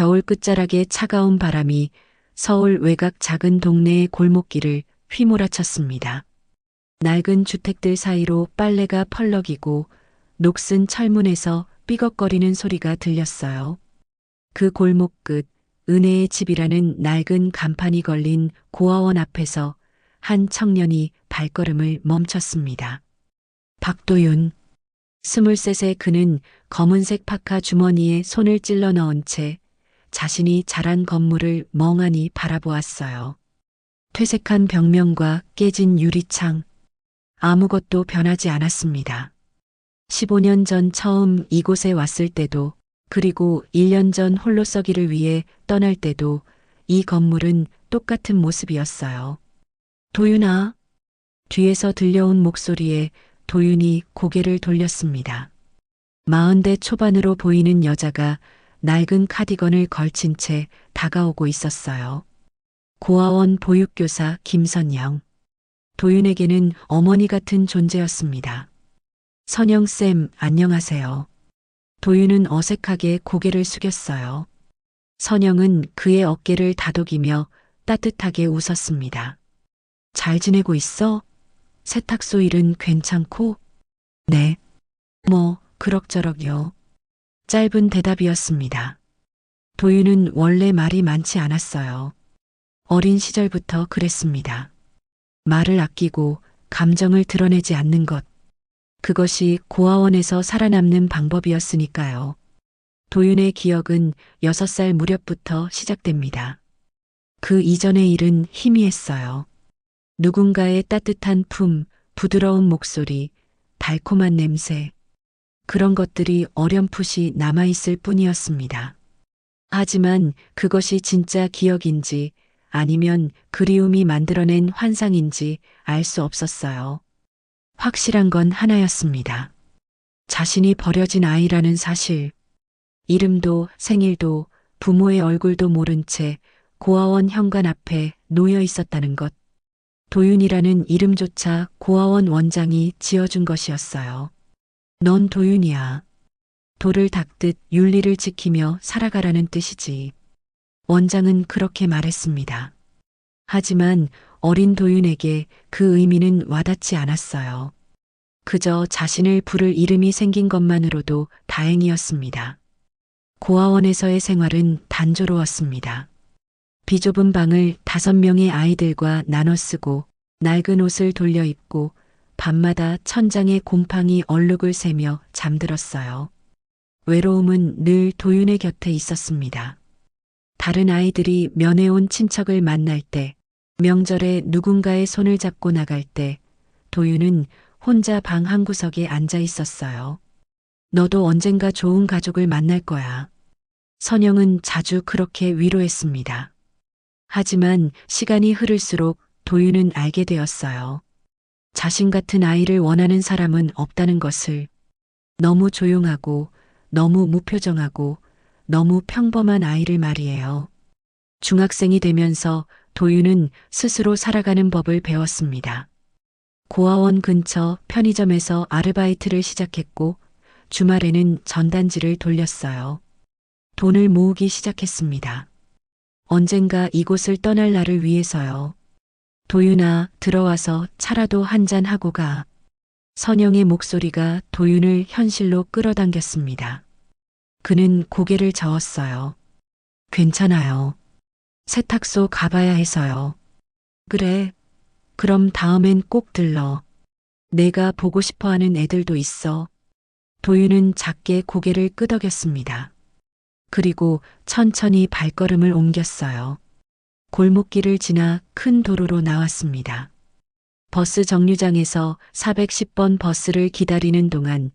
겨울 끝자락의 차가운 바람이 서울 외곽 작은 동네의 골목길을 휘몰아쳤습니다. 낡은 주택들 사이로 빨래가 펄럭이고 녹슨 철문에서 삐걱거리는 소리가 들렸어요. 그 골목 끝 은혜의 집이라는 낡은 간판이 걸린 고아원 앞에서 한 청년이 발걸음을 멈췄습니다. 박도윤. 23세 그는 검은색 파카 주머니에 손을 찔러 넣은 채 자신이 자란 건물을 멍하니 바라보았어요. 퇴색한 벽면과 깨진 유리창. 아무것도 변하지 않았습니다. 15년 전 처음 이곳에 왔을 때도, 그리고 1년 전 홀로 서기를 위해 떠날 때도 이 건물은 똑같은 모습이었어요. 도윤아. 뒤에서 들려온 목소리에 도윤이 고개를 돌렸습니다. 40대 초반으로 보이는 여자가 낡은 카디건을 걸친 채 다가오고 있었어요. 고아원 보육교사 김선영. 도윤에게는 어머니 같은 존재였습니다. 선영쌤, 안녕하세요. 도윤은 어색하게 고개를 숙였어요. 선영은 그의 어깨를 다독이며 따뜻하게 웃었습니다. 잘 지내고 있어? 세탁소 일은 괜찮고? 네. 뭐, 그럭저럭요. 짧은 대답이었습니다. 도윤은 원래 말이 많지 않았어요. 어린 시절부터 그랬습니다. 말을 아끼고 감정을 드러내지 않는 것. 그것이 고아원에서 살아남는 방법이었으니까요. 도윤의 기억은 6살 무렵부터 시작됩니다. 그 이전의 일은 희미했어요. 누군가의 따뜻한 품, 부드러운 목소리, 달콤한 냄새. 그런 것들이 어렴풋이 남아있을 뿐이었습니다. 하지만 그것이 진짜 기억인지 아니면 그리움이 만들어낸 환상인지 알 수 없었어요. 확실한 건 하나였습니다. 자신이 버려진 아이라는 사실. 이름도 생일도 부모의 얼굴도 모른 채 고아원 현관 앞에 놓여 있었다는 것. 도윤이라는 이름조차 고아원 원장이 지어준 것이었어요. 넌 도윤이야. 돌을 닦듯 윤리를 지키며 살아가라는 뜻이지. 원장은 그렇게 말했습니다. 하지만 어린 도윤에게 그 의미는 와닿지 않았어요. 그저 자신을 부를 이름이 생긴 것만으로도 다행이었습니다. 고아원에서의 생활은 단조로웠습니다. 비좁은 방을 5명의 아이들과 나눠 쓰고 낡은 옷을 돌려 입고 밤마다 천장에 곰팡이 얼룩을 새며 잠들었어요. 외로움은 늘 도윤의 곁에 있었습니다. 다른 아이들이 면회 온 친척을 만날 때, 명절에 누군가의 손을 잡고 나갈 때 도윤은 혼자 방 한구석에 앉아 있었어요. 너도 언젠가 좋은 가족을 만날 거야. 선영은 자주 그렇게 위로했습니다. 하지만 시간이 흐를수록 도윤은 알게 되었어요. 자신 같은 아이를 원하는 사람은 없다는 것을. 너무 조용하고 너무 무표정하고 너무 평범한 아이를 말이에요. 중학생이 되면서 도윤은 스스로 살아가는 법을 배웠습니다. 고아원 근처 편의점에서 아르바이트를 시작했고 주말에는 전단지를 돌렸어요. 돈을 모으기 시작했습니다. 언젠가 이곳을 떠날 날을 위해서요. 도윤아, 들어와서 차라도 한잔 하고 가. 선영의 목소리가 도윤을 현실로 끌어당겼습니다. 그는 고개를 저었어요. 괜찮아요. 세탁소 가봐야 해서요. 그래. 그럼 다음엔 꼭 들러. 내가 보고 싶어 하는 애들도 있어. 도윤은 작게 고개를 끄덕였습니다. 그리고 천천히 발걸음을 옮겼어요. 골목길을 지나 큰 도로로 나왔습니다. 버스 정류장에서 410번 버스를 기다리는 동안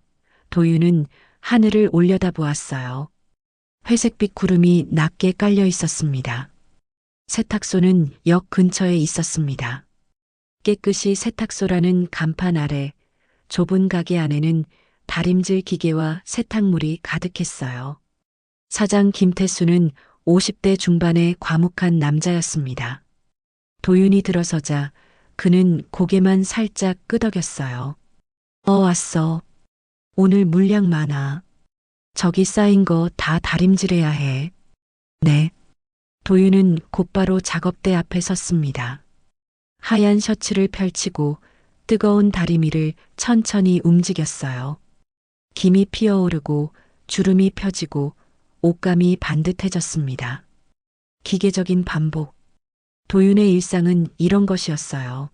도윤은 하늘을 올려다보았어요. 회색빛 구름이 낮게 깔려 있었습니다. 세탁소는 역 근처에 있었습니다. 깨끗이 세탁소라는 간판 아래 좁은 가게 안에는 다림질 기계와 세탁물이 가득했어요. 사장 김태수는 50대 중반의 과묵한 남자였습니다. 도윤이 들어서자 그는 고개만 살짝 끄덕였어요. 왔어. 오늘 물량 많아. 저기 쌓인 거 다 다림질해야 해. 도윤은 곧바로 작업대 앞에 섰습니다. 하얀 셔츠를 펼치고 뜨거운 다리미를 천천히 움직였어요. 김이 피어오르고 주름이 펴지고 옷감이 반듯해졌습니다. 기계적인 반복. 도윤의 일상은 이런 것이었어요.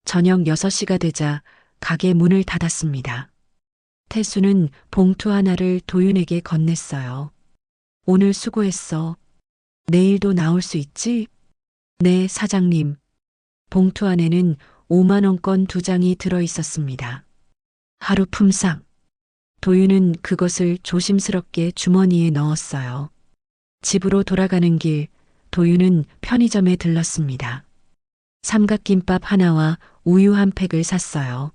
저녁 6시가 되자 가게 문을 닫았습니다. 태수는 봉투 하나를 도윤에게 건넸어요. 오늘 수고했어. 내일도 나올 수 있지? 네, 사장님. 봉투 안에는 5만 원권 2장이 들어 있었습니다. 하루 품삯. 도윤은 그것을 조심스럽게 주머니에 넣었어요. 집으로 돌아가는 길, 도윤은 편의점에 들렀습니다. 삼각김밥 하나와 우유 한 팩을 샀어요.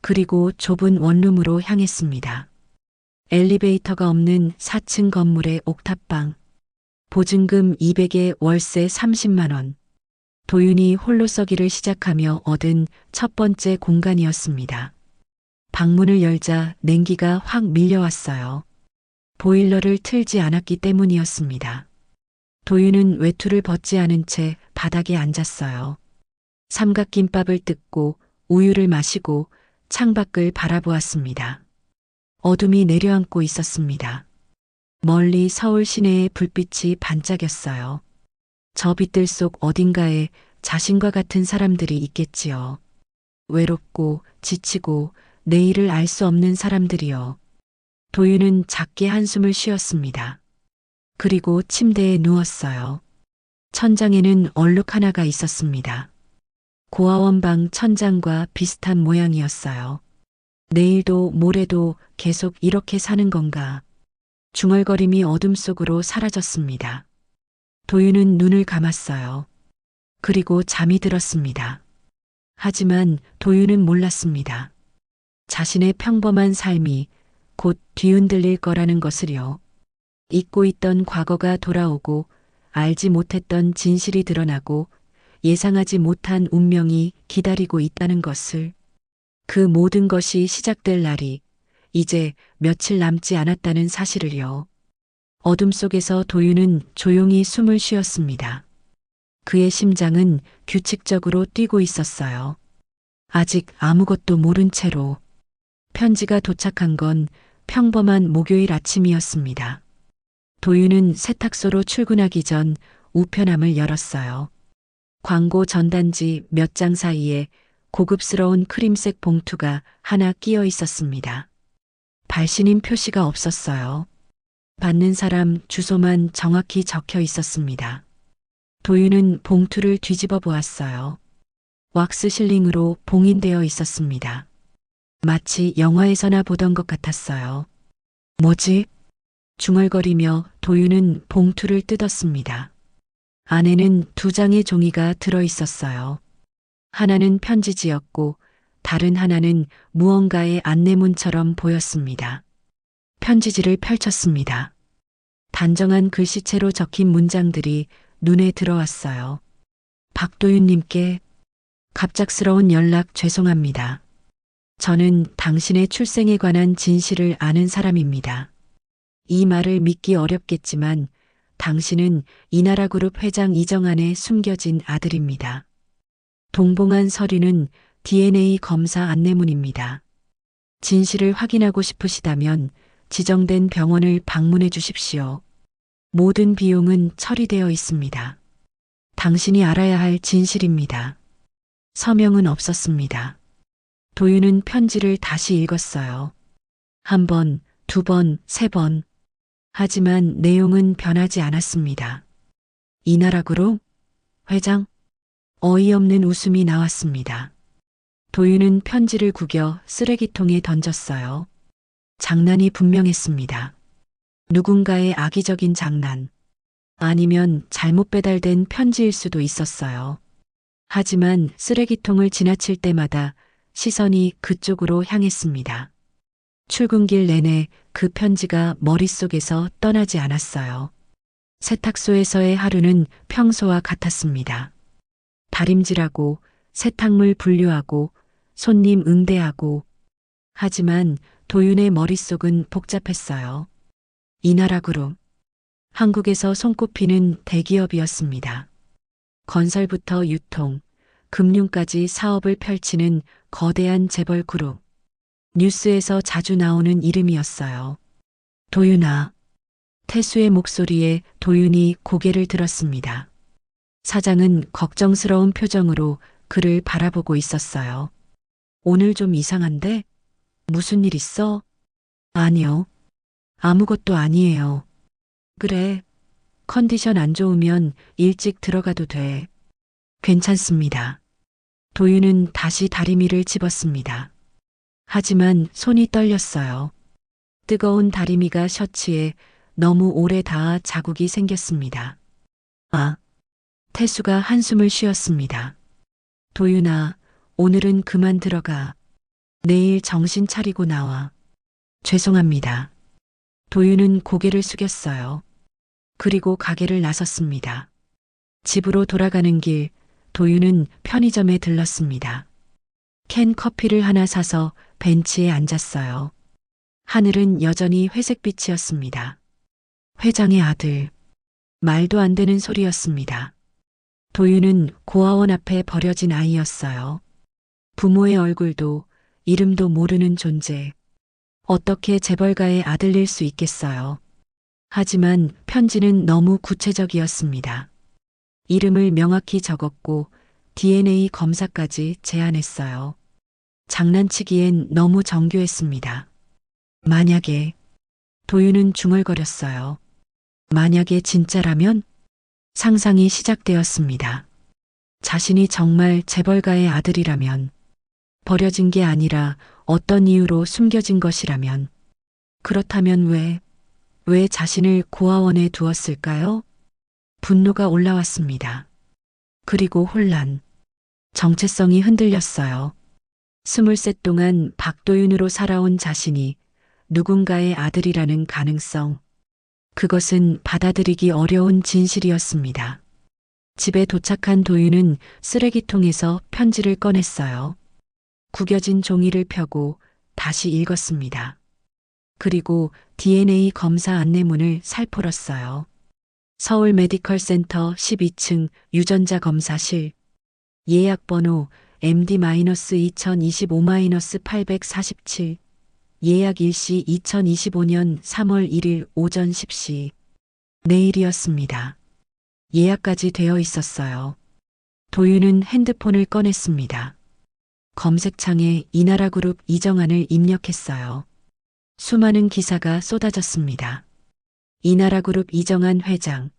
그리고 좁은 원룸으로 향했습니다. 엘리베이터가 없는 4층 건물의 옥탑방. 보증금 200에 월세 30만 원. 도윤이 홀로 서기를 시작하며 얻은 첫 번째 공간이었습니다. 방문을 열자 냉기가 확 밀려왔어요. 보일러를 틀지 않았기 때문이었습니다. 도윤은 외투를 벗지 않은 채 바닥에 앉았어요. 삼각김밥을 뜯고 우유를 마시고 창밖을 바라보았습니다. 어둠이 내려앉고 있었습니다. 멀리 서울 시내의 불빛이 반짝였어요. 저 빛들 속 어딘가에 자신과 같은 사람들이 있겠지요. 외롭고 지치고 내일을 알 수 없는 사람들이요. 도윤은 작게 한숨을 쉬었습니다. 그리고 침대에 누웠어요. 천장에는 얼룩 하나가 있었습니다. 고아원방 천장과 비슷한 모양이었어요. 내일도 모레도 계속 이렇게 사는 건가. 중얼거림이 어둠 속으로 사라졌습니다. 도윤은 눈을 감았어요. 그리고 잠이 들었습니다. 하지만 도윤은 몰랐습니다. 자신의 평범한 삶이 곧 뒤흔들릴 거라는 것을요. 잊고 있던 과거가 돌아오고 알지 못했던 진실이 드러나고 예상하지 못한 운명이 기다리고 있다는 것을. 그 모든 것이 시작될 날이 이제 며칠 남지 않았다는 사실을요. 어둠 속에서 도윤은 조용히 숨을 쉬었습니다. 그의 심장은 규칙적으로 뛰고 있었어요. 아직 아무것도 모른 채로. 편지가 도착한 건 평범한 목요일 아침이었습니다. 도윤은 세탁소로 출근하기 전 우편함을 열었어요. 광고 전단지 몇 장 사이에 고급스러운 크림색 봉투가 하나 끼어 있었습니다. 발신인 표시가 없었어요. 받는 사람 주소만 정확히 적혀 있었습니다. 도윤은 봉투를 뒤집어 보았어요. 왁스 실링으로 봉인되어 있었습니다. 마치 영화에서나 보던 것 같았어요. 뭐지? 중얼거리며 도윤은 봉투를 뜯었습니다. 안에는 2장의 종이가 들어 있었어요. 하나는 편지지였고 다른 하나는 무언가의 안내문처럼 보였습니다. 편지지를 펼쳤습니다. 단정한 글씨체로 적힌 문장들이 눈에 들어왔어요. 박도윤님께 갑작스러운 연락 죄송합니다. 저는 당신의 출생에 관한 진실을 아는 사람입니다. 이 말을 믿기 어렵겠지만 당신은 이나라그룹 회장 이정환의 숨겨진 아들입니다. 동봉한 서류는 DNA 검사 안내문입니다. 진실을 확인하고 싶으시다면 지정된 병원을 방문해 주십시오. 모든 비용은 처리되어 있습니다. 당신이 알아야 할 진실입니다. 서명은 없었습니다. 도윤은 편지를 다시 읽었어요. 1번, 2번, 3번. 하지만 내용은 변하지 않았습니다. 이나라그룹 회장? 어이없는 웃음이 나왔습니다. 도윤은 편지를 구겨 쓰레기통에 던졌어요. 장난이 분명했습니다. 누군가의 악의적인 장난. 아니면 잘못 배달된 편지일 수도 있었어요. 하지만 쓰레기통을 지나칠 때마다 시선이 그쪽으로 향했습니다. 출근길 내내 그 편지가 머릿속에서 떠나지 않았어요. 세탁소에서의 하루는 평소와 같았습니다. 다림질하고 세탁물 분류하고 손님 응대하고. 하지만 도윤의 머릿속은 복잡했어요. 이나라그룹 한국에서 손꼽히는 대기업이었습니다. 건설부터 유통, 금융까지 사업을 펼치는 거대한 재벌 그룹. 뉴스에서 자주 나오는 이름이었어요. 도윤아. 태수의 목소리에 도윤이 고개를 들었습니다. 사장은 걱정스러운 표정으로 그를 바라보고 있었어요. 오늘 좀 이상한데? 무슨 일 있어? 아니요. 아무것도 아니에요. 그래. 컨디션 안 좋으면 일찍 들어가도 돼. 괜찮습니다. 도윤은 다시 다리미를 집었습니다. 하지만 손이 떨렸어요. 뜨거운 다리미가 셔츠에 너무 오래 닿아 자국이 생겼습니다. 아, 태수가 한숨을 쉬었습니다. 도윤아, 오늘은 그만 들어가. 내일 정신 차리고 나와. 죄송합니다. 도윤은 고개를 숙였어요. 그리고 가게를 나섰습니다. 집으로 돌아가는 길, 도윤은 편의점에 들렀습니다. 캔 커피를 하나 사서 벤치에 앉았어요. 하늘은 여전히 회색빛이었습니다. 회장의 아들. 말도 안 되는 소리였습니다. 도윤은 고아원 앞에 버려진 아이였어요. 부모의 얼굴도 이름도 모르는 존재. 어떻게 재벌가의 아들일 수 있겠어요. 하지만 편지는 너무 구체적이었습니다. 이름을 명확히 적었고 DNA 검사까지 제안했어요. 장난치기엔 너무 정교했습니다. 만약에, 도윤은 중얼거렸어요. 만약에 진짜라면? 상상이 시작되었습니다. 자신이 정말 재벌가의 아들이라면, 버려진 게 아니라 어떤 이유로 숨겨진 것이라면, 그렇다면 왜 자신을 고아원에 두었을까요? 분노가 올라왔습니다. 그리고 혼란, 정체성이 흔들렸어요. 23 동안 박도윤으로 살아온 자신이 누군가의 아들이라는 가능성. 그것은 받아들이기 어려운 진실이었습니다. 집에 도착한 도윤은 쓰레기통에서 편지를 꺼냈어요. 구겨진 종이를 펴고 다시 읽었습니다. 그리고 DNA 검사 안내문을 살포렀어요. 서울 메디컬 센터 12층 유전자 검사실. 예약번호 MD-2025-847. 예약 일시 2025년 3월 1일 오전 10시. 내일이었습니다. 예약까지 되어 있었어요. 도윤은 핸드폰을 꺼냈습니다. 검색창에 이나라그룹 이정환을 입력했어요. 수많은 기사가 쏟아졌습니다. 이나라그룹 이정환 회장,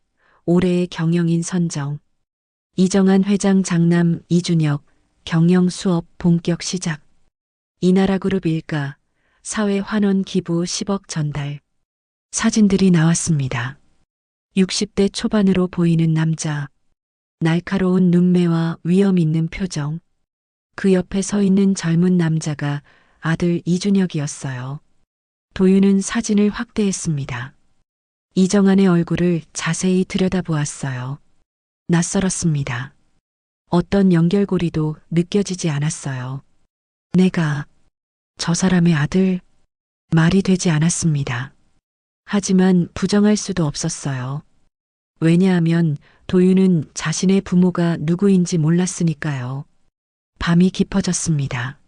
올해의 경영인 선정. 이정환 회장 장남 이준혁, 경영 수업 본격 시작. 이나라그룹 일가, 사회 환원 기부 10억 전달. 사진들이 나왔습니다. 60대 초반으로 보이는 남자. 날카로운 눈매와 위험 있는 표정. 그 옆에 서 있는 젊은 남자가 아들 이준혁이었어요. 도윤은 사진을 확대했습니다. 이정환의 얼굴을 자세히 들여다보았어요. 낯설었습니다. 어떤 연결고리도 느껴지지 않았어요. 내가 저 사람의 아들, 말이 되지 않았습니다. 하지만 부정할 수도 없었어요. 왜냐하면 도윤은 자신의 부모가 누구인지 몰랐으니까요. 밤이 깊어졌습니다.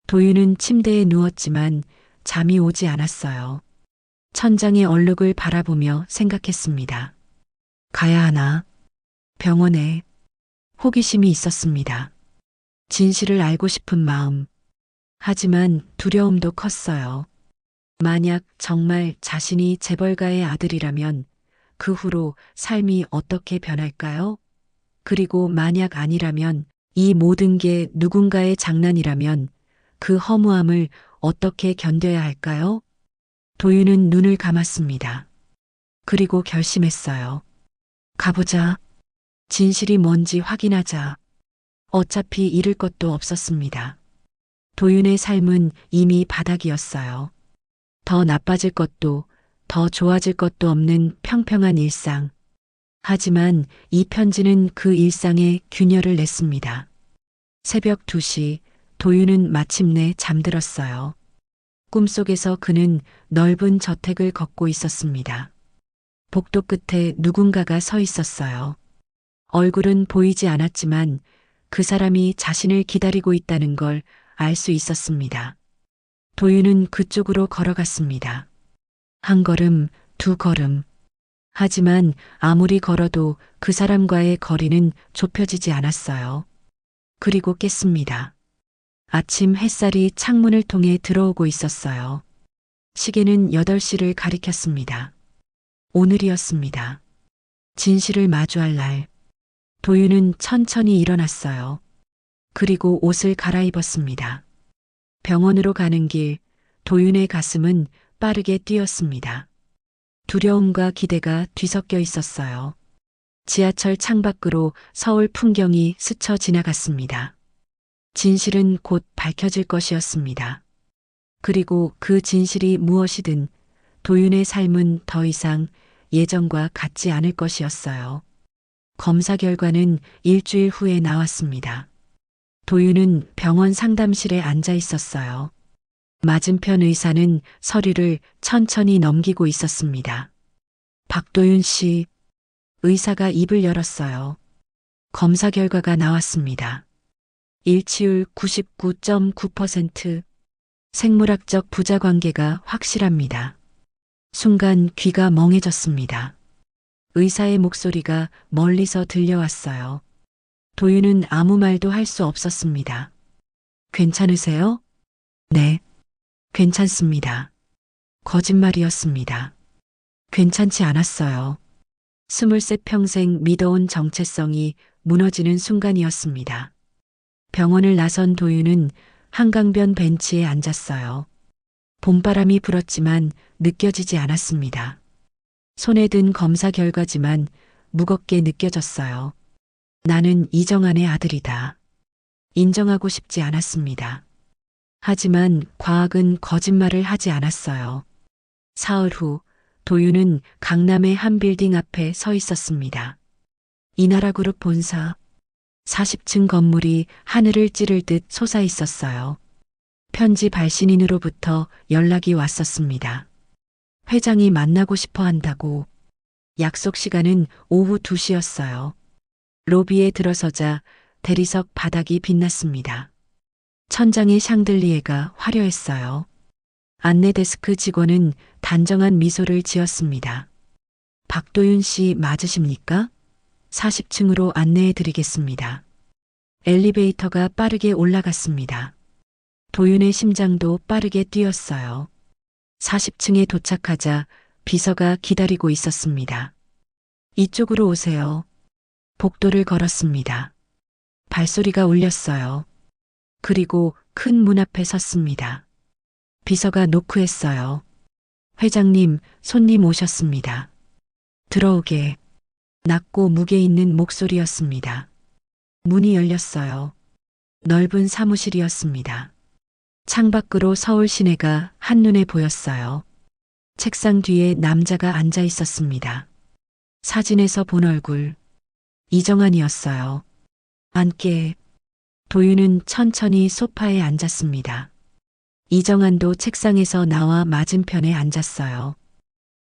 도윤은 침대에 누웠지만 잠이 오지 않았어요. 천장의 얼룩을 바라보며 생각했습니다. 가야 하나? 병원에. 호기심이 있었습니다. 진실을 알고 싶은 마음. 하지만 두려움도 컸어요. 만약 정말 자신이 재벌가의 아들이라면 그 후로 삶이 어떻게 변할까요? 그리고 만약 아니라면 이 모든 게 누군가의 장난이라면 그 허무함을 어떻게 견뎌야 할까요? 도윤은 눈을 감았습니다. 그리고 결심했어요. 가보자. 진실이 뭔지 확인하자. 어차피 잃을 것도 없었습니다. 도윤의 삶은 이미 바닥이었어요. 더 나빠질 것도, 더 좋아질 것도 없는 평평한 일상. 하지만 이 편지는 그 일상에 균열을 냈습니다. 새벽 2시, 도윤은 마침내 잠들었어요. 꿈속에서 그는 넓은 저택을 걷고 있었습니다. 복도 끝에 누군가가 서 있었어요. 얼굴은 보이지 않았지만 그 사람이 자신을 기다리고 있다는 걸 알 수 있었습니다. 도윤은 그쪽으로 걸어갔습니다. 한 걸음, 두 걸음. 하지만 아무리 걸어도 그 사람과의 거리는 좁혀지지 않았어요. 그리고 깼습니다. 아침 햇살이 창문을 통해 들어오고 있었어요. 시계는 8시를 가리켰습니다. 오늘이었습니다. 진실을 마주할 날. 도윤은 천천히 일어났어요. 그리고 옷을 갈아입었습니다. 병원으로 가는 길, 도윤의 가슴은 빠르게 뛰었습니다. 두려움과 기대가 뒤섞여 있었어요. 지하철 창밖으로 서울 풍경이 스쳐 지나갔습니다. 진실은 곧 밝혀질 것이었습니다. 그리고 그 진실이 무엇이든 도윤의 삶은 더 이상 예전과 같지 않을 것이었어요. 검사 결과는 일주일 후에 나왔습니다. 도윤은 병원 상담실에 앉아 있었어요. 맞은편 의사는 서류를 천천히 넘기고 있었습니다. 박도윤 씨, 의사가 입을 열었어요. 검사 결과가 나왔습니다. 일치율 99.9%, 생물학적 부자 관계가 확실합니다. 순간 귀가 멍해졌습니다. 의사의 목소리가 멀리서 들려왔어요. 도윤은 아무 말도 할 수 없었습니다. 괜찮으세요? 네, 괜찮습니다. 거짓말이었습니다. 괜찮지 않았어요. 23 평생 믿어온 정체성이 무너지는 순간이었습니다. 병원을 나선 도윤은 한강변 벤치에 앉았어요. 봄바람이 불었지만 느껴지지 않았습니다. 손에 든 검사 결과지만 무겁게 느껴졌어요. 나는 이정환의 아들이다. 인정하고 싶지 않았습니다. 하지만 과학은 거짓말을 하지 않았어요. 사흘 후 도윤은 강남의 한 빌딩 앞에 서 있었습니다. 이나라그룹 본사 40층 건물이 하늘을 찌를 듯 솟아 있었어요. 편지 발신인으로부터 연락이 왔었습니다. 회장이 만나고 싶어 한다고. 약속 시간은 오후 2시였어요. 로비에 들어서자 대리석 바닥이 빛났습니다. 천장의 샹들리에가 화려했어요. 안내 데스크 직원은 단정한 미소를 지었습니다. 박도윤 씨 맞으십니까? 40층으로 안내해 드리겠습니다. 엘리베이터가 빠르게 올라갔습니다. 도윤의 심장도 빠르게 뛰었어요. 40층에 도착하자 비서가 기다리고 있었습니다. 이쪽으로 오세요. 복도를 걸었습니다. 발소리가 울렸어요. 그리고 큰 문 앞에 섰습니다. 비서가 노크했어요. 회장님, 손님 오셨습니다. 들어오게. 낮고 무게 있는 목소리였습니다. 문이 열렸어요. 넓은 사무실이었습니다. 창밖으로 서울 시내가 한눈에 보였어요. 책상 뒤에 남자가 앉아 있었습니다. 사진에서 본 얼굴. 이정환이었어요. 앉게. 도윤은 천천히 소파에 앉았습니다. 이정환도 책상에서 나와 맞은편에 앉았어요.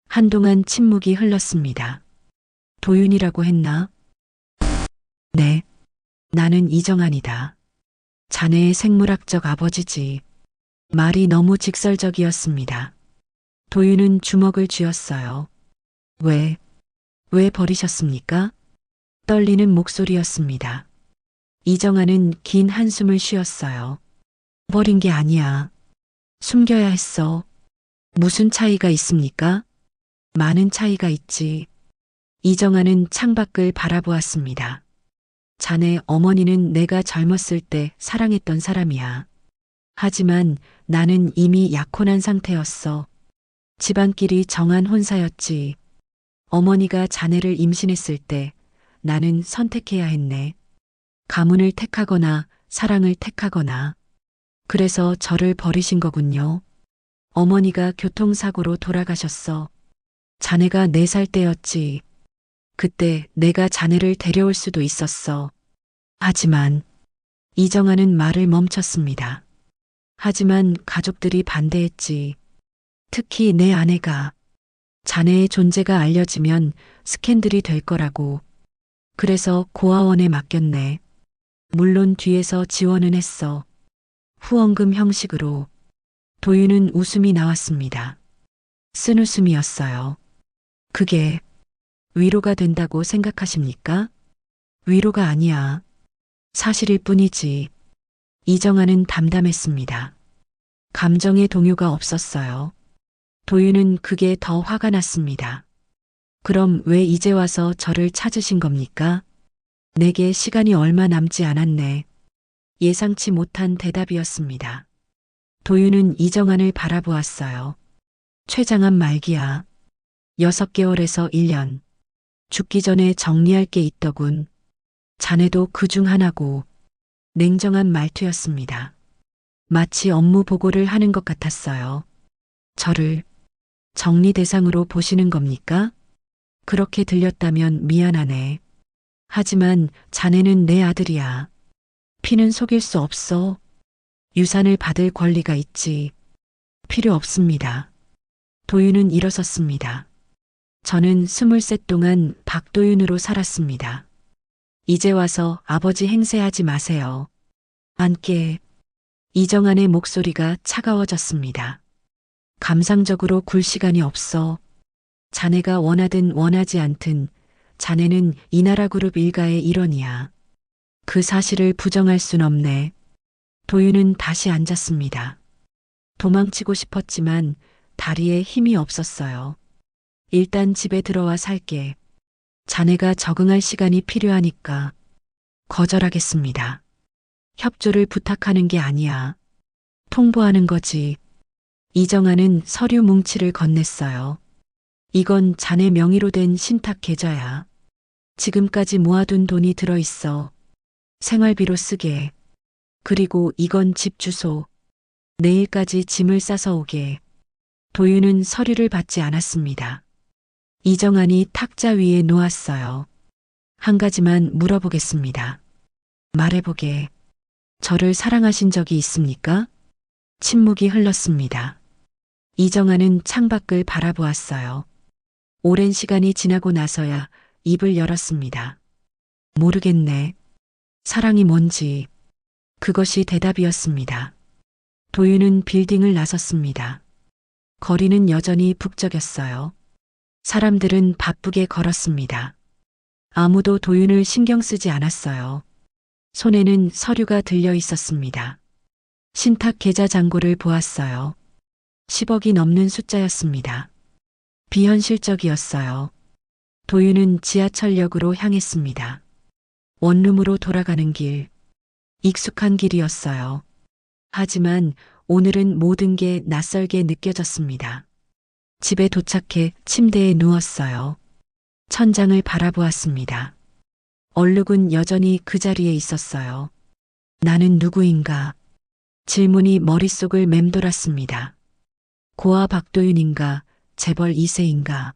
한동안 침묵이 흘렀습니다. 도윤이라고 했나? 네. 나는 이정환이다. 자네의 생물학적 아버지지. 말이 너무 직설적이었습니다. 도윤은 주먹을 쥐었어요. 왜 버리셨습니까? 떨리는 목소리였습니다. 이정환은 긴 한숨을 쉬었어요. 버린 게 아니야. 숨겨야 했어. 무슨 차이가 있습니까? 많은 차이가 있지. 이정환은 창밖을 바라보았습니다. 자네 어머니는 내가 젊었을 때 사랑했던 사람이야. 하지만 나는 이미 약혼한 상태였어. 집안끼리 정한 혼사였지. 어머니가 자네를 임신했을 때 나는 선택해야 했네. 가문을 택하거나 사랑을 택하거나. 그래서 저를 버리신 거군요. 어머니가 교통사고로 돌아가셨어. 자네가 4살 때였지. 그때 내가 자네를 데려올 수도 있었어. 하지만 이정환은 말을 멈췄습니다. 하지만 가족들이 반대했지. 특히 내 아내가. 자네의 존재가 알려지면 스캔들이 될 거라고. 그래서 고아원에 맡겼네. 물론 뒤에서 지원은 했어. 후원금 형식으로. 도윤은 웃음이 나왔습니다. 쓴웃음이었어요. 그게 위로가 된다고 생각하십니까? 위로가 아니야. 사실일 뿐이지. 이정아는 담담했습니다. 감정의 동요가 없었어요. 도윤은 그게 더 화가 났습니다. 그럼 왜 이제 와서 저를 찾으신 겁니까? 내게 시간이 얼마 남지 않았네. 예상치 못한 대답이었습니다. 도윤은 이정환을 바라보았어요. 췌장암 말기야. 6개월에서 1년. 죽기 전에 정리할 게 있더군. 자네도 그중 하나고. 냉정한 말투였습니다. 마치 업무 보고를 하는 것 같았어요. 저를 정리 대상으로 보시는 겁니까? 그렇게 들렸다면 미안하네. 하지만 자네는 내 아들이야. 피는 속일 수 없어. 유산을 받을 권리가 있지. 필요 없습니다. 도윤은 일어섰습니다. 저는 23 동안 박도윤으로 살았습니다. 이제 와서 아버지 행세하지 마세요. 함께. 이정환의 목소리가 차가워졌습니다. 감상적으로 굴 시간이 없어. 자네가 원하든 원하지 않든 자네는 이나라그룹 일가의 일원이야. 그 사실을 부정할 순 없네. 도윤은 다시 앉았습니다. 도망치고 싶었지만 다리에 힘이 없었어요. 일단 집에 들어와 살게. 자네가 적응할 시간이 필요하니까. 거절하겠습니다. 협조를 부탁하는 게 아니야. 통보하는 거지. 이정아는 서류 뭉치를 건넸어요. 이건 자네 명의로 된 신탁 계좌야. 지금까지 모아둔 돈이 들어있어. 생활비로 쓰게. 그리고 이건 집 주소. 내일까지 짐을 싸서 오게. 도윤은 서류를 받지 않았습니다. 이정환이 탁자 위에 놓았어요. 한 가지만 물어보겠습니다. 말해보게. 저를 사랑하신 적이 있습니까? 침묵이 흘렀습니다. 이정환은 창밖을 바라보았어요. 오랜 시간이 지나고 나서야 입을 열었습니다. 모르겠네. 사랑이 뭔지. 그것이 대답이었습니다. 도윤은 빌딩을 나섰습니다. 거리는 여전히 북적였어요. 사람들은 바쁘게 걸었습니다. 아무도 도윤을 신경 쓰지 않았어요. 손에는 서류가 들려 있었습니다. 신탁 계좌 잔고를 보았어요. 10억이 넘는 숫자였습니다. 비현실적이었어요. 도윤은 지하철역으로 향했습니다. 원룸으로 돌아가는 길. 익숙한 길이었어요. 하지만 오늘은 모든 게 낯설게 느껴졌습니다. 집에 도착해 침대에 누웠어요. 천장을 바라보았습니다. 얼룩은 여전히 그 자리에 있었어요. 나는 누구인가? 질문이 머릿속을 맴돌았습니다. 고아 박도윤인가? 재벌 2세인가?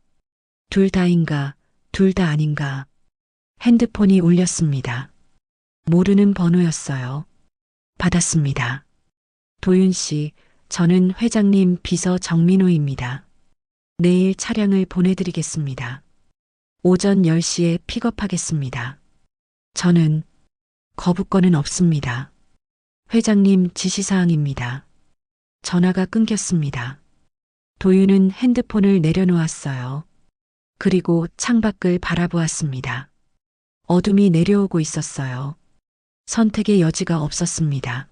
둘 다인가? 둘 다 아닌가? 핸드폰이 울렸습니다. 모르는 번호였어요. 받았습니다. 도윤 씨, 저는 회장님 비서 정민호입니다. 내일 차량을 보내드리겠습니다. 오전 10시에 픽업하겠습니다. 저는 거부권은 없습니다. 회장님 지시사항입니다. 전화가 끊겼습니다. 도윤은 핸드폰을 내려놓았어요. 그리고 창밖을 바라보았습니다. 어둠이 내려오고 있었어요. 선택의 여지가 없었습니다.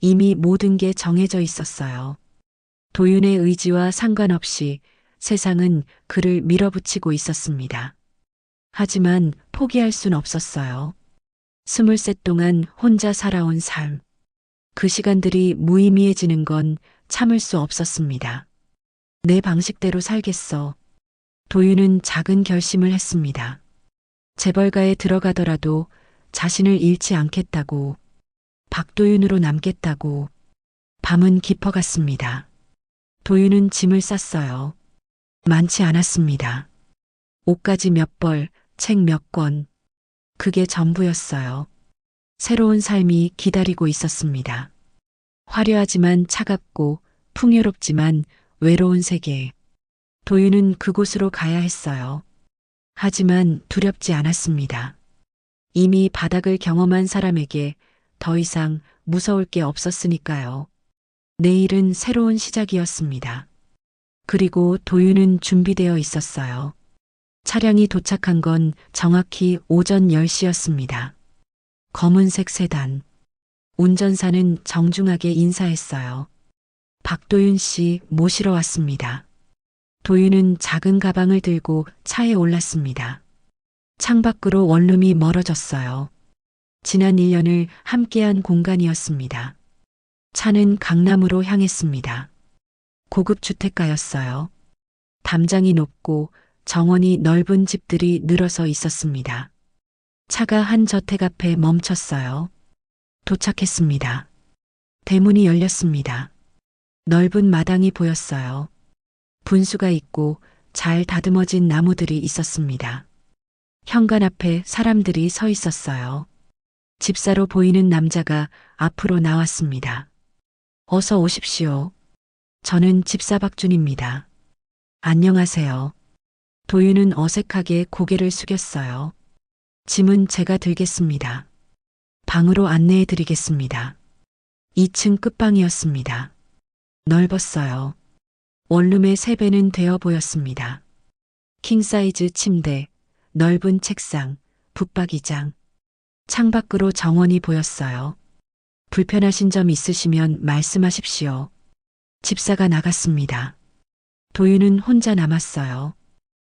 이미 모든 게 정해져 있었어요. 도윤의 의지와 상관없이 세상은 그를 밀어붙이고 있었습니다. 하지만 포기할 순 없었어요. 23 동안 혼자 살아온 삶. 그 시간들이 무의미해지는 건 참을 수 없었습니다. 내 방식대로 살겠어. 도윤은 작은 결심을 했습니다. 재벌가에 들어가더라도 자신을 잃지 않겠다고, 박도윤으로 남겠다고. 밤은 깊어갔습니다. 도윤은 짐을 쌌어요. 많지 않았습니다. 옷가지 몇 벌, 책 몇 권. 그게 전부였어요. 새로운 삶이 기다리고 있었습니다. 화려하지만 차갑고 풍요롭지만 외로운 세계. 도윤은 그곳으로 가야 했어요. 하지만 두렵지 않았습니다. 이미 바닥을 경험한 사람에게 더 이상 무서울 게 없었으니까요. 내일은 새로운 시작이었습니다. 그리고 도윤은 준비되어 있었어요. 차량이 도착한 건 정확히 오전 10시였습니다. 검은색 세단. 운전사는 정중하게 인사했어요. 박도윤 씨 모시러 왔습니다. 도윤은 작은 가방을 들고 차에 올랐습니다. 창밖으로 원룸이 멀어졌어요. 지난 1년을 함께한 공간이었습니다. 차는 강남으로 향했습니다. 고급 주택가였어요. 담장이 높고 정원이 넓은 집들이 늘어서 있었습니다. 차가 한 저택 앞에 멈췄어요. 도착했습니다. 대문이 열렸습니다. 넓은 마당이 보였어요. 분수가 있고 잘 다듬어진 나무들이 있었습니다. 현관 앞에 사람들이 서 있었어요. 집사로 보이는 남자가 앞으로 나왔습니다. 어서 오십시오. 저는 집사 박준입니다. 안녕하세요. 도윤은 어색하게 고개를 숙였어요. 짐은 제가 들겠습니다. 방으로 안내해 드리겠습니다. 2층 끝방이었습니다. 넓었어요. 원룸의 3배는 되어 보였습니다. 킹사이즈 침대, 넓은 책상, 붙박이장. 창밖으로 정원이 보였어요. 불편하신 점 있으시면 말씀하십시오. 집사가 나갔습니다. 도윤은 혼자 남았어요.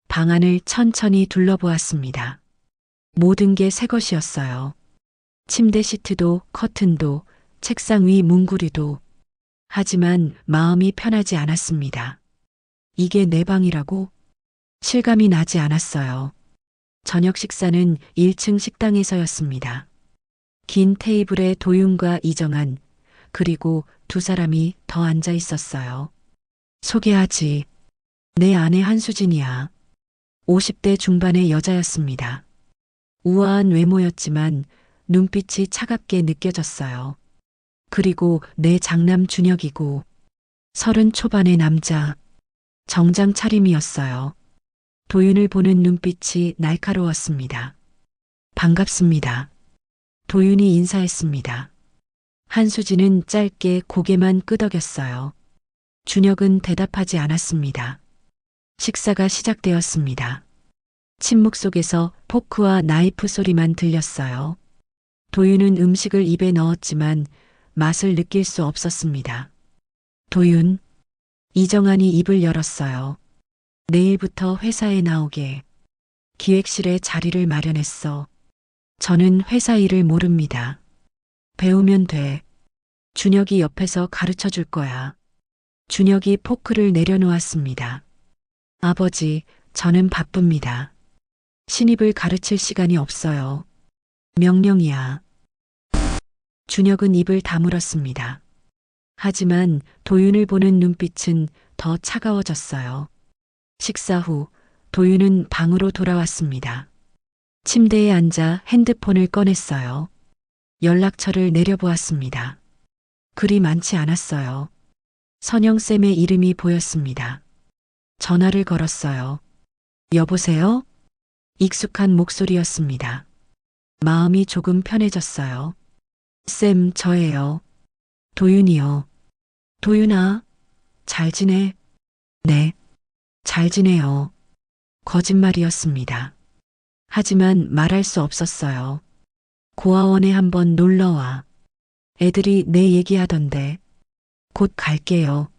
방 안을 천천히 둘러보았습니다. 모든 게 새 것이었어요. 침대 시트도 커튼도 책상 위 문구류도. 하지만 마음이 편하지 않았습니다. 이게 내 방이라고? 실감이 나지 않았어요. 저녁 식사는 1층 식당에서였습니다. 긴 테이블에 도윤과 이정한, 그리고 2사람이 더 앉아 있었어요. 소개하지. 내 아내 한수진이야. 50대 중반의 여자였습니다. 우아한 외모였지만 눈빛이 차갑게 느껴졌어요. 그리고 내 장남 준혁이고 30 초반의 남자. 정장 차림이었어요. 도윤을 보는 눈빛이 날카로웠습니다. 반갑습니다. 도윤이 인사했습니다. 한수진은 짧게 고개만 끄덕였어요. 준혁은 대답하지 않았습니다. 식사가 시작되었습니다. 침묵 속에서 포크와 나이프 소리만 들렸어요. 도윤은 음식을 입에 넣었지만 맛을 느낄 수 없었습니다. 도윤. 이정한이 입을 열었어요. 내일부터 회사에 나오게. 기획실에 자리를 마련했어. 저는 회사 일을 모릅니다. 배우면 돼. 준혁이 옆에서 가르쳐 줄 거야. 준혁이 포크를 내려놓았습니다. 아버지, 저는 바쁩니다. 신입을 가르칠 시간이 없어요. 명령이야. 준혁은 입을 다물었습니다. 하지만 도윤을 보는 눈빛은 더 차가워졌어요. 식사 후 도윤은 방으로 돌아왔습니다. 침대에 앉아 핸드폰을 꺼냈어요. 연락처를 내려보았습니다. 글이 많지 않았어요. 선영쌤의 이름이 보였습니다. 전화를 걸었어요. 여보세요? 익숙한 목소리였습니다. 마음이 조금 편해졌어요. 쌤, 저예요. 도윤이요. 도윤아, 잘 지내? 네, 잘 지내요. 거짓말이었습니다. 하지만 말할 수 없었어요. 고아원에 한번 놀러와. 애들이 내 얘기하던데. 곧 갈게요.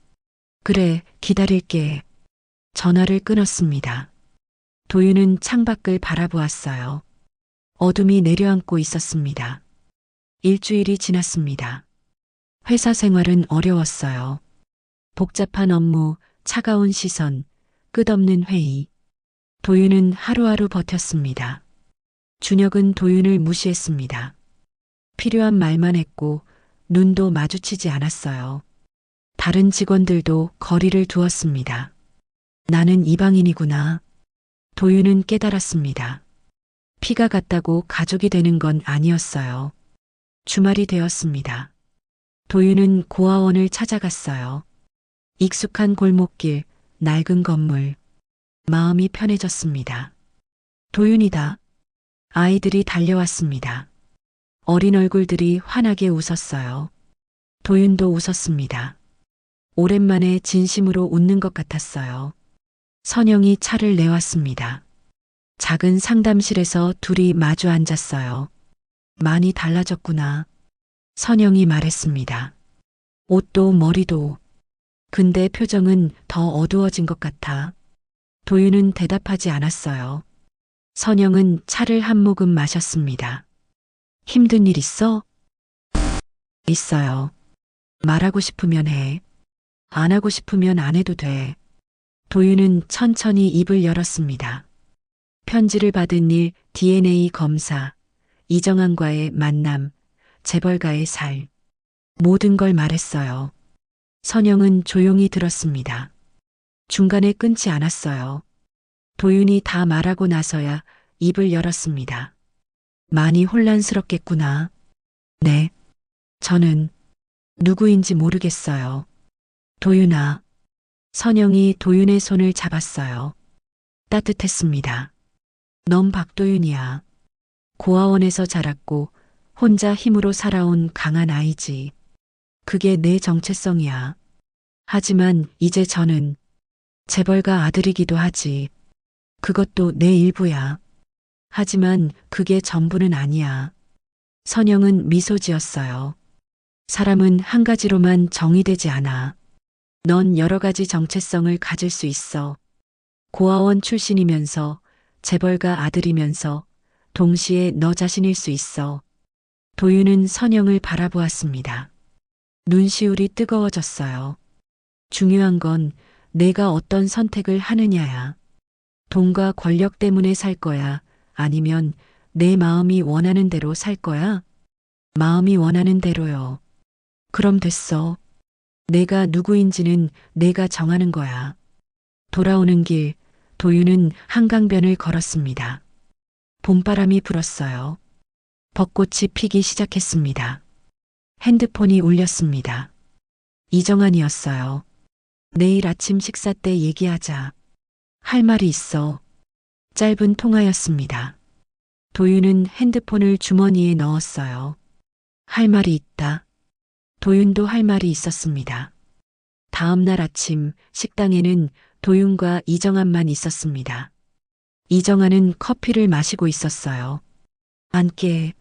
그래, 기다릴게. 전화를 끊었습니다. 도윤은 창밖을 바라보았어요. 어둠이 내려앉고 있었습니다. 일주일이 지났습니다. 회사 생활은 어려웠어요. 복잡한 업무, 차가운 시선, 끝없는 회의. 도윤은 하루하루 버텼습니다. 준혁은 도윤을 무시했습니다. 필요한 말만 했고 눈도 마주치지 않았어요. 다른 직원들도 거리를 두었습니다. 나는 이방인이구나. 도윤은 깨달았습니다. 피가 같다고 가족이 되는 건 아니었어요. 주말이 되었습니다. 도윤은 고아원을 찾아갔어요. 익숙한 골목길, 낡은 건물. 마음이 편해졌습니다. 도윤이다. 아이들이 달려왔습니다. 어린 얼굴들이 환하게 웃었어요. 도윤도 웃었습니다. 오랜만에 진심으로 웃는 것 같았어요. 선영이 차를 내왔습니다. 작은 상담실에서 둘이 마주 앉았어요. 많이 달라졌구나. 선영이 말했습니다. 옷도 머리도. 근데 표정은 더 어두워진 것 같아. 도윤은 대답하지 않았어요. 선영은 차를 한 모금 마셨습니다. 힘든 일 있어? 있어요. 말하고 싶으면 해. 안 하고 싶으면 안 해도 돼. 도윤은 천천히 입을 열었습니다. 편지를 받은 일, DNA 검사, 이정환과의 만남, 재벌가의 살. 모든 걸 말했어요. 선영은 조용히 들었습니다. 중간에 끊지 않았어요. 도윤이 다 말하고 나서야 입을 열었습니다. 많이 혼란스럽겠구나. 네. 저는 누구인지 모르겠어요. 도윤아. 선영이 도윤의 손을 잡았어요. 따뜻했습니다. 넌 박도윤이야. 고아원에서 자랐고 혼자 힘으로 살아온 강한 아이지. 그게 내 정체성이야. 하지만 이제 저는 재벌가 아들이기도 하지. 그것도 내 일부야. 하지만 그게 전부는 아니야. 선영은 미소 지었어요. 사람은 한 가지로만 정의되지 않아. 넌 여러 가지 정체성을 가질 수 있어. 고아원 출신이면서 재벌가 아들이면서 동시에 너 자신일 수 있어. 도윤은 선영을 바라보았습니다. 눈시울이 뜨거워졌어요. 중요한 건 내가 어떤 선택을 하느냐야. 돈과 권력 때문에 살 거야? 아니면 내 마음이 원하는 대로 살 거야? 마음이 원하는 대로요. 그럼 됐어. 내가 누구인지는 내가 정하는 거야. 돌아오는 길, 도윤은 한강변을 걸었습니다. 봄바람이 불었어요. 벚꽃이 피기 시작했습니다. 핸드폰이 울렸습니다. 이정환이었어요. 내일 아침 식사 때 얘기하자. 할 말이 있어. 짧은 통화였습니다. 도윤은 핸드폰을 주머니에 넣었어요. 할 말이 있다. 도윤도 할 말이 있었습니다. 다음 날 아침 식당에는 도윤과 이정환만 있었습니다. 이정환은 커피를 마시고 있었어요. 앉게.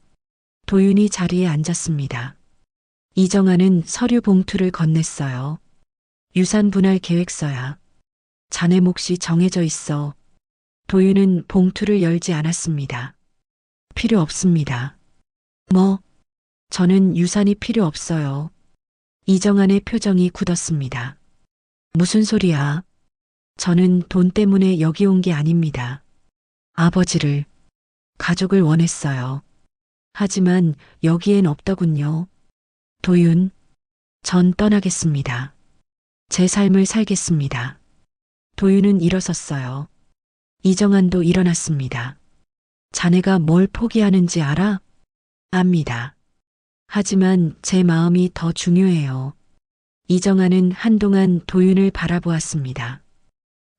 도윤이 자리에 앉았습니다. 이정환은 서류 봉투를 건넸어요. 유산 분할 계획서야. 자네 몫이 정해져 있어. 도윤은 봉투를 열지 않았습니다. 필요 없습니다. 뭐? 저는 유산이 필요 없어요. 이정환의 표정이 굳었습니다. 무슨 소리야? 저는 돈 때문에 여기 온 게 아닙니다. 아버지를, 가족을 원했어요. 하지만 여기엔 없더군요. 도윤, 전 떠나겠습니다. 제 삶을 살겠습니다. 도윤은 일어섰어요. 이정환도 일어났습니다. 자네가 뭘 포기하는지 알아? 압니다. 하지만 제 마음이 더 중요해요. 이정환은 한동안 도윤을 바라보았습니다.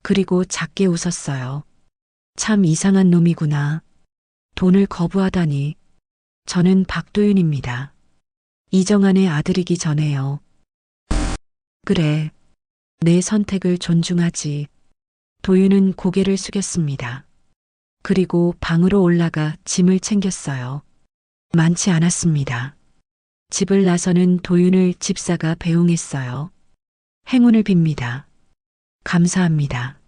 그리고 작게 웃었어요. 참 이상한 놈이구나. 돈을 거부하다니. 저는 박도윤입니다. 이정환의 아들이기 전에요. 그래. 내 선택을 존중하지. 도윤은 고개를 숙였습니다. 그리고 방으로 올라가 짐을 챙겼어요. 많지 않았습니다. 집을 나서는 도윤을 집사가 배웅했어요. 행운을 빕니다. 감사합니다.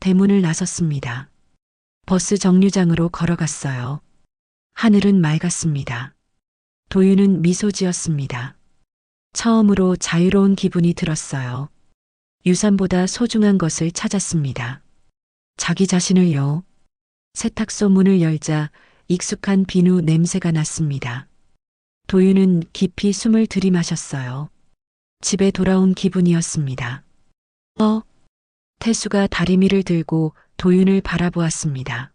대문을 나섰습니다. 버스 정류장으로 걸어갔어요. 하늘은 맑았습니다. 도윤은 미소 지었습니다. 처음으로 자유로운 기분이 들었어요. 유산보다 소중한 것을 찾았습니다. 자기 자신을요. 세탁소 문을 열자 익숙한 비누 냄새가 났습니다. 도윤은 깊이 숨을 들이마셨어요. 집에 돌아온 기분이었습니다. 태수가 다리미를 들고 도윤을 바라보았습니다.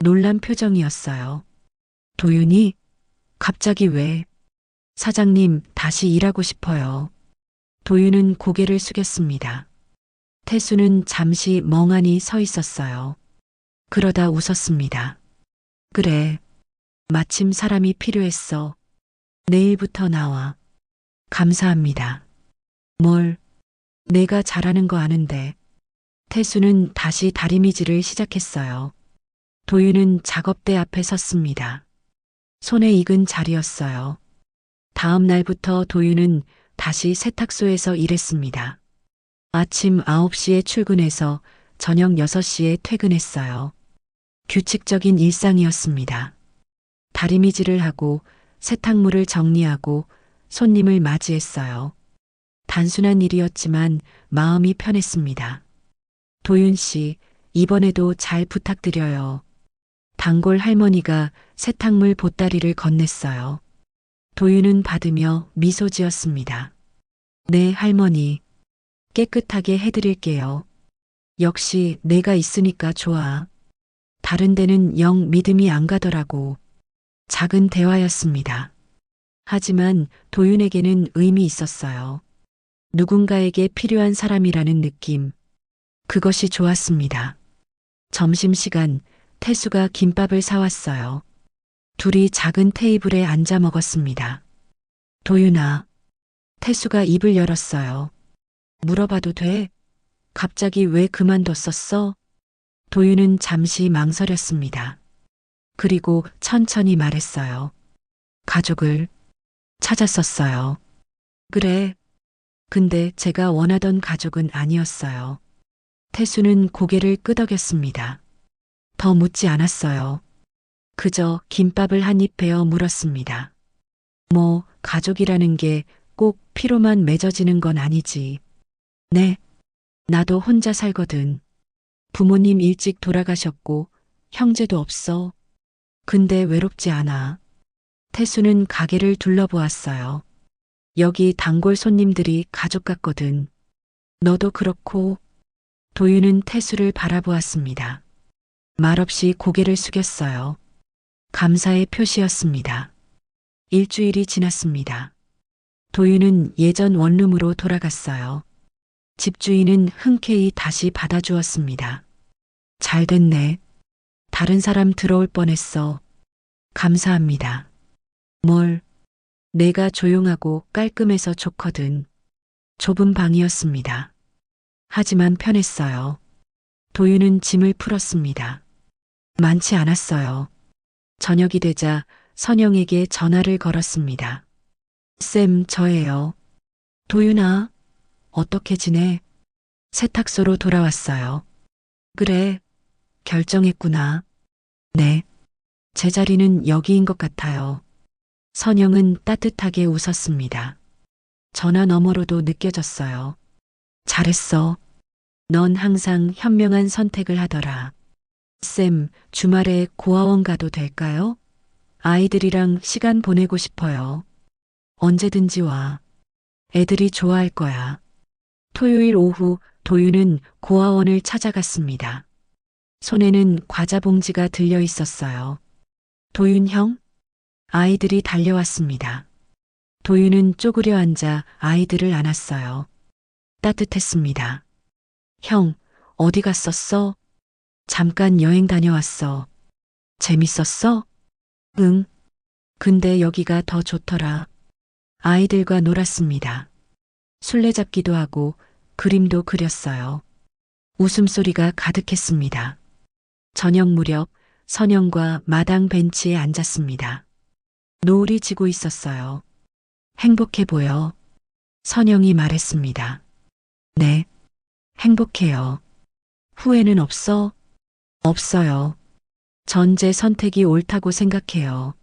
놀란 표정이었어요. 도윤이? 갑자기 왜? 사장님, 다시 일하고 싶어요. 도윤은 고개를 숙였습니다. 태수는 잠시 멍하니 서 있었어요. 그러다 웃었습니다. 그래. 마침 사람이 필요했어. 내일부터 나와. 감사합니다. 뭘? 내가 잘하는 거 아는데. 태수는 다시 다리미질을 시작했어요. 도윤은 작업대 앞에 섰습니다. 손에 익은 자리였어요. 다음 날부터 도윤은 다시 세탁소에서 일했습니다. 아침 9시에 출근해서 저녁 6시에 퇴근했어요. 규칙적인 일상이었습니다. 다리미질을 하고 세탁물을 정리하고 손님을 맞이했어요. 단순한 일이었지만 마음이 편했습니다. 도윤 씨, 이번에도 잘 부탁드려요. 단골 할머니가 세탁물 보따리를 건넸어요. 도윤은 받으며 미소 지었습니다. 네, 할머니. 깨끗하게 해드릴게요. 역시 내가 있으니까 좋아. 다른 데는 영 믿음이 안 가더라고. 작은 대화였습니다. 하지만 도윤에게는 의미 있었어요. 누군가에게 필요한 사람이라는 느낌. 그것이 좋았습니다. 점심시간 태수가 김밥을 사왔어요. 둘이 작은 테이블에 앉아 먹었습니다. 도윤아. 태수가 입을 열었어요. 물어봐도 돼? 갑자기 왜 그만뒀었어? 도윤은 잠시 망설였습니다. 그리고 천천히 말했어요. 가족을 찾았었어요. 그래. 근데 제가 원하던 가족은 아니었어요. 태수는 고개를 끄덕였습니다. 더 묻지 않았어요. 그저 김밥을 한 입 베어 물었습니다. 뭐, 가족이라는 게 꼭 피로만 맺어지는 건 아니지. 네. 나도 혼자 살거든. 부모님 일찍 돌아가셨고, 형제도 없어. 근데 외롭지 않아. 태수는 가게를 둘러보았어요. 여기 단골 손님들이 가족 같거든. 너도 그렇고. 도윤은 태수를 바라보았습니다. 말없이 고개를 숙였어요. 감사의 표시였습니다. 일주일이 지났습니다. 도윤은 예전 원룸으로 돌아갔어요. 집주인은 흔쾌히 다시 받아주었습니다. 잘 됐네. 다른 사람 들어올 뻔했어. 감사합니다. 뭘? 내가 조용하고 깔끔해서 좋거든. 좁은 방이었습니다. 하지만 편했어요. 도윤은 짐을 풀었습니다. 많지 않았어요. 저녁이 되자 선영에게 전화를 걸었습니다. 쌤, 저예요. 도윤아, 어떻게 지내? 세탁소로 돌아왔어요. 그래, 결정했구나. 네. 제 자리는 여기인 것 같아요. 선영은 따뜻하게 웃었습니다. 전화 너머로도 느껴졌어요. 잘했어. 넌 항상 현명한 선택을 하더라. 쌤, 주말에 고아원 가도 될까요? 아이들이랑 시간 보내고 싶어요. 언제든지 와. 애들이 좋아할 거야. 토요일 오후 도윤은 고아원을 찾아갔습니다. 손에는 과자 봉지가 들려 있었어요. 도윤 형? 아이들이 달려왔습니다. 도윤은 쪼그려 앉아 아이들을 안았어요. 따뜻했습니다. 형, 어디 갔었어? 잠깐 여행 다녀왔어. 재밌었어? 응. 근데 여기가 더 좋더라. 아이들과 놀았습니다. 술래잡기도 하고 그림도 그렸어요. 웃음소리가 가득했습니다. 저녁 무렵 선영과 마당 벤치에 앉았습니다. 노을이 지고 있었어요. 행복해 보여. 선영이 말했습니다. 네. 행복해요. 후회는 없어? 없어요. 전 제 선택이 옳다고 생각해요.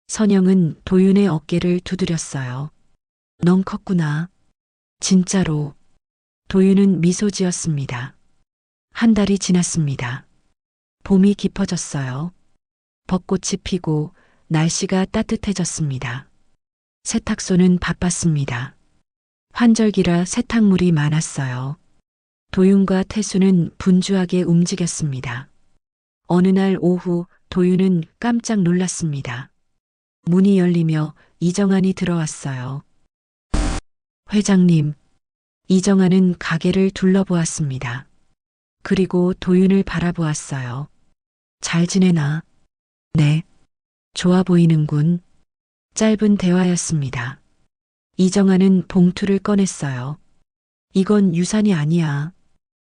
선영은 도윤의 어깨를 두드렸어요. 넌 컸구나. 진짜로. 도윤은 미소 지었습니다. 한 달이 지났습니다. 봄이 깊어졌어요. 벚꽃이 피고 날씨가 따뜻해졌습니다. 세탁소는 바빴습니다. 환절기라 세탁물이 많았어요. 도윤과 태수는 분주하게 움직였습니다. 어느 날 오후 도윤은 깜짝 놀랐습니다. 문이 열리며 이정환이 들어왔어요. 회장님, 이정아는 가게를 둘러보았습니다. 그리고 도윤을 바라보았어요. 잘 지내나? 네. 좋아 보이는군. 짧은 대화였습니다. 이정아는 봉투를 꺼냈어요. 이건 유산이 아니야.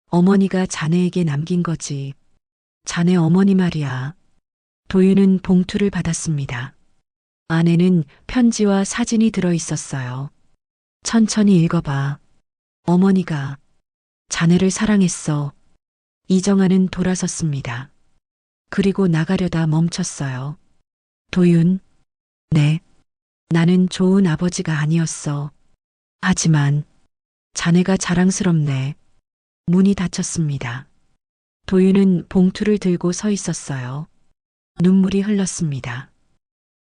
어머니가 자네에게 남긴 거지. 자네 어머니 말이야. 도윤은 봉투를 받았습니다. 안에는 편지와 사진이 들어 있었어요. 천천히 읽어봐. 어머니가 자네를 사랑했어. 이정아는 돌아섰습니다. 그리고 나가려다 멈췄어요. 도윤, 네. 나는 좋은 아버지가 아니었어. 하지만 자네가 자랑스럽네. 문이 닫혔습니다. 도윤은 봉투를 들고 서 있었어요. 눈물이 흘렀습니다.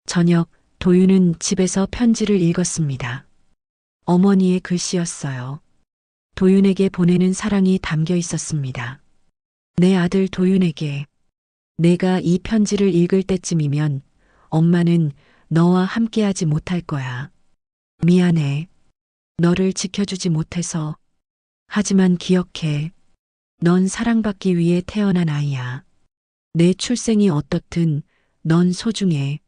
저녁 도윤은 집에서 편지를 읽었습니다. 어머니의 글씨였어요. 도윤에게 보내는 사랑이 담겨 있었습니다. 내 아들 도윤에게 내가 이 편지를 읽을 때쯤이면 엄마는 너와 함께하지 못할 거야. 미안해. 너를 지켜주지 못해서. 하지만 기억해. 넌 사랑받기 위해 태어난 아이야. 내 출생이 어떻든 넌 소중해.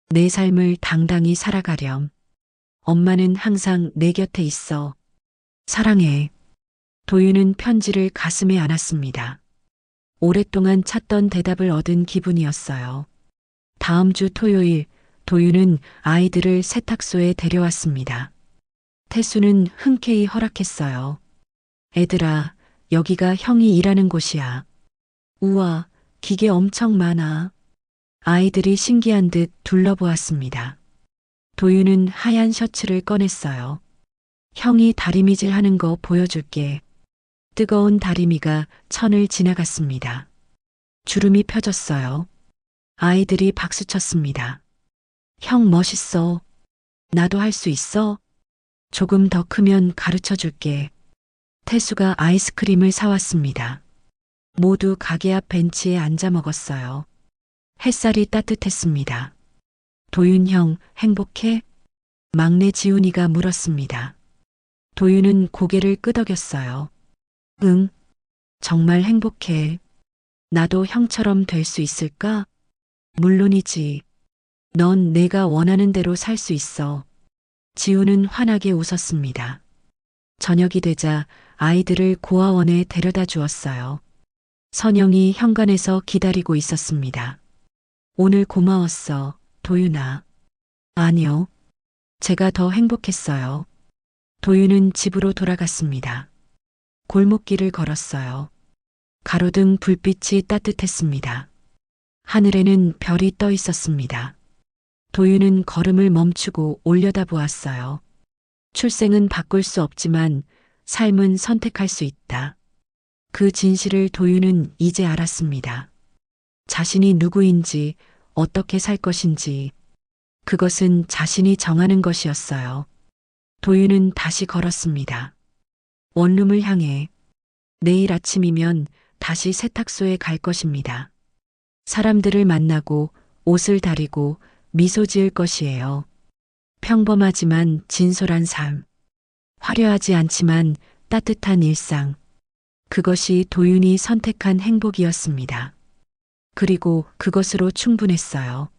내 삶을 당당히 살아가렴. 엄마는 항상 내 곁에 있어. 사랑해. 도윤은 편지를 가슴에 안았습니다. 오랫동안 찾던 대답을 얻은 기분이었어요. 다음 주 토요일 도윤은 아이들을 세탁소에 데려왔습니다. 태수는 흔쾌히 허락했어요. 애들아, 여기가 형이 일하는 곳이야. 우와, 기계 엄청 많아. 아이들이 신기한 듯 둘러보았습니다. 도윤은 하얀 셔츠를 꺼냈어요. 형이 다리미질 하는 거 보여줄게. 뜨거운 다리미가 천을 지나갔습니다. 주름이 펴졌어요. 아이들이 박수쳤습니다. 형 멋있어. 나도 할 수 있어? 조금 더 크면 가르쳐 줄게. 태수가 아이스크림을 사왔습니다. 모두 가게 앞 벤치에 앉아 먹었어요. 햇살이 따뜻했습니다. 도윤 형, 행복해? 막내 지훈이가 물었습니다. 도윤은 고개를 끄덕였어요. 응, 정말 행복해. 나도 형처럼 될 수 있을까? 물론이지. 넌 내가 원하는 대로 살 수 있어. 지훈은 환하게 웃었습니다. 저녁이 되자 아이들을 고아원에 데려다 주었어요. 선영이 현관에서 기다리고 있었습니다. 오늘 고마웠어, 도윤아. 아니요. 제가 더 행복했어요. 도윤은 집으로 돌아갔습니다. 골목길을 걸었어요. 가로등 불빛이 따뜻했습니다. 하늘에는 별이 떠 있었습니다. 도윤은 걸음을 멈추고 올려다보았어요. 출생은 바꿀 수 없지만 삶은 선택할 수 있다. 그 진실을 도윤은 이제 알았습니다. 자신이 누구인지, 어떻게 살 것인지, 그것은 자신이 정하는 것이었어요. 도윤은 다시 걸었습니다. 원룸을 향해. 내일 아침이면 다시 세탁소에 갈 것입니다. 사람들을 만나고 옷을 다리고 미소 지을 것이에요. 평범하지만 진솔한 삶. 화려하지 않지만 따뜻한 일상. 그것이 도윤이 선택한 행복이었습니다. 그리고 그것으로 충분했어요.